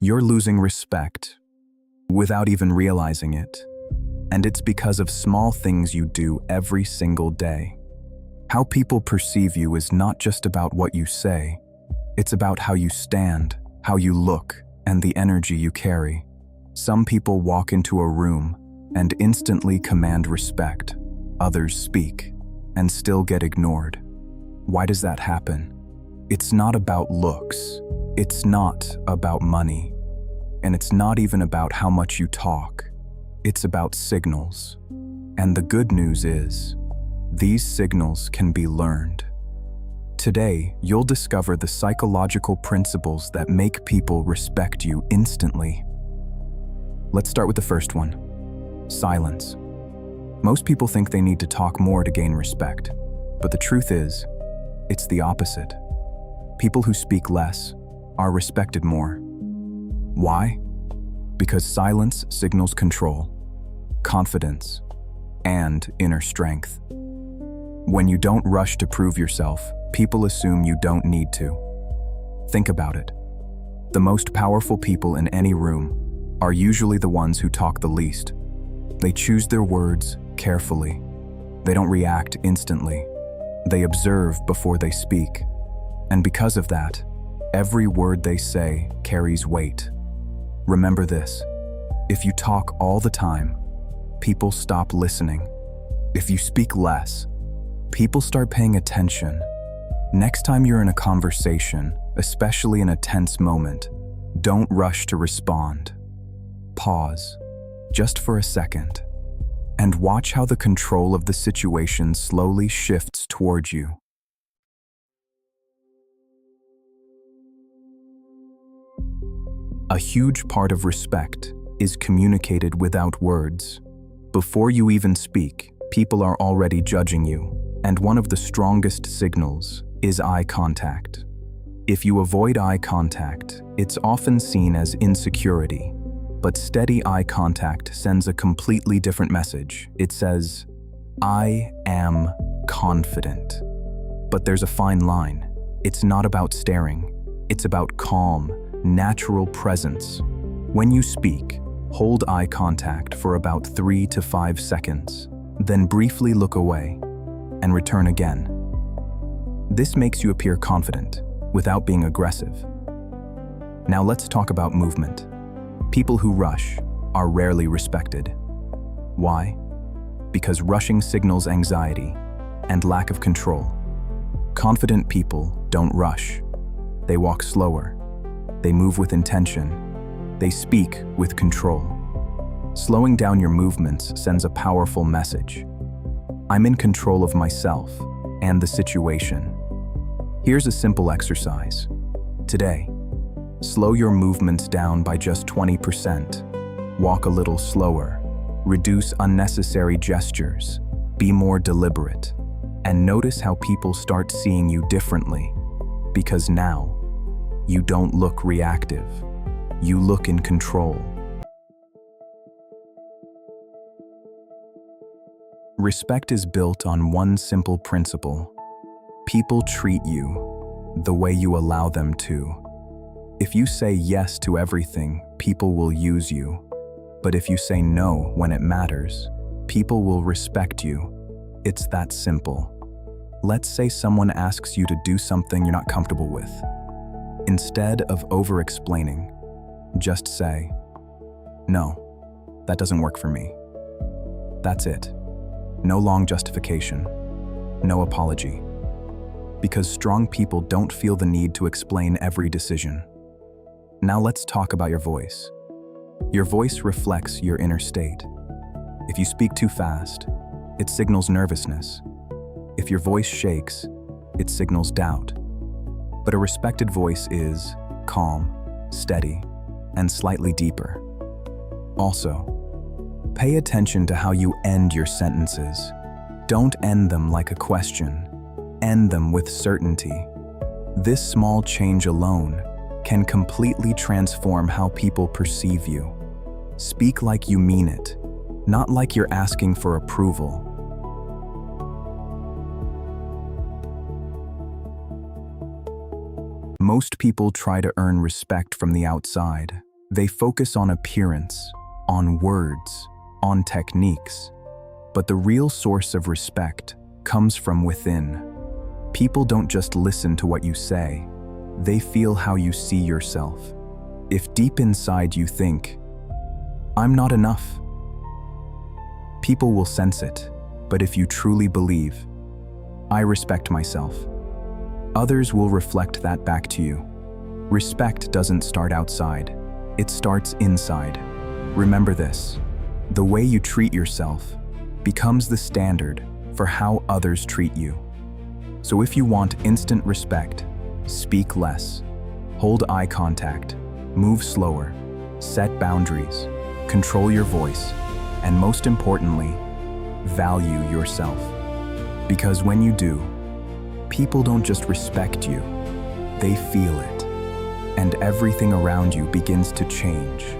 You're losing respect without even realizing it. And it's because of small things you do every single day. How people perceive you is not just about what you say. It's about how you stand, how you look, and the energy you carry. Some people walk into a room and instantly command respect. Others speak and still get ignored. Why does that happen? It's not about looks. It's not about money. And it's not even about how much you talk. It's about signals. And the good news is, these signals can be learned. Today, you'll discover the psychological principles that make people respect you instantly. Let's start with the first one: silence. Most people think they need to talk more to gain respect, but the truth is, it's the opposite. People who speak less are respected more. Why? Because silence signals control, confidence, and inner strength. When you don't rush to prove yourself, people assume you don't need to. Think about it. The most powerful people in any room are usually the ones who talk the least. They choose their words carefully. They don't react instantly. They observe before they speak. And because of that, every word they say carries weight. Remember this: if you talk all the time, people stop listening. If you speak less, people start paying attention. Next time you're in a conversation, especially in a tense moment, don't rush to respond. Pause, just for a second, and watch how the control of the situation slowly shifts towards you. A huge part of respect is communicated without words. Before you even speak, people are already judging you, and one of the strongest signals is eye contact. If you avoid eye contact, it's often seen as insecurity, but steady eye contact sends a completely different message. It says, "I am confident." But there's a fine line. It's not about staring. It's about calm, natural presence. When you speak, hold eye contact for about 3 to 5 seconds, then briefly look away and return again. This makes you appear confident without being aggressive. Now let's talk about movement. People who rush are rarely respected. Why? Because rushing signals anxiety and lack of control. Confident people don't rush. They walk slower. They move with intention. They speak with control. Slowing down your movements sends a powerful message. I'm in control of myself and the situation. Here's a simple exercise. Today, slow your movements down by just 20%. Walk a little slower. Reduce unnecessary gestures. Be more deliberate. And notice how people start seeing you differently. Because now, you don't look reactive. You look in control. Respect is built on one simple principle. People treat you the way you allow them to. If you say yes to everything, people will use you. But if you say no when it matters, people will respect you. It's that simple. Let's say someone asks you to do something you're not comfortable with. Instead of over-explaining, just say, "No, that doesn't work for me." That's it. No long justification. No apology. Because strong people don't feel the need to explain every decision. Now let's talk about your voice. Your voice reflects your inner state. If you speak too fast, it signals nervousness. If your voice shakes, it signals doubt. But a respected voice is calm, steady, and slightly deeper. Also, pay attention to how you end your sentences. Don't end them like a question. End them with certainty. This small change alone can completely transform how people perceive you. Speak like you mean it, not like you're asking for approval. Most people try to earn respect from the outside. They focus on appearance, on words, on techniques. But the real source of respect comes from within. People don't just listen to what you say, they feel how you see yourself. If deep inside you think, "I'm not enough," people will sense it. But if you truly believe, "I respect myself," others will reflect that back to you. Respect doesn't start outside, it starts inside. Remember this, the way you treat yourself becomes the standard for how others treat you. So if you want instant respect, speak less, hold eye contact, move slower, set boundaries, control your voice, and most importantly, value yourself. Because when you do, people don't just respect you, they feel it. And everything around you begins to change.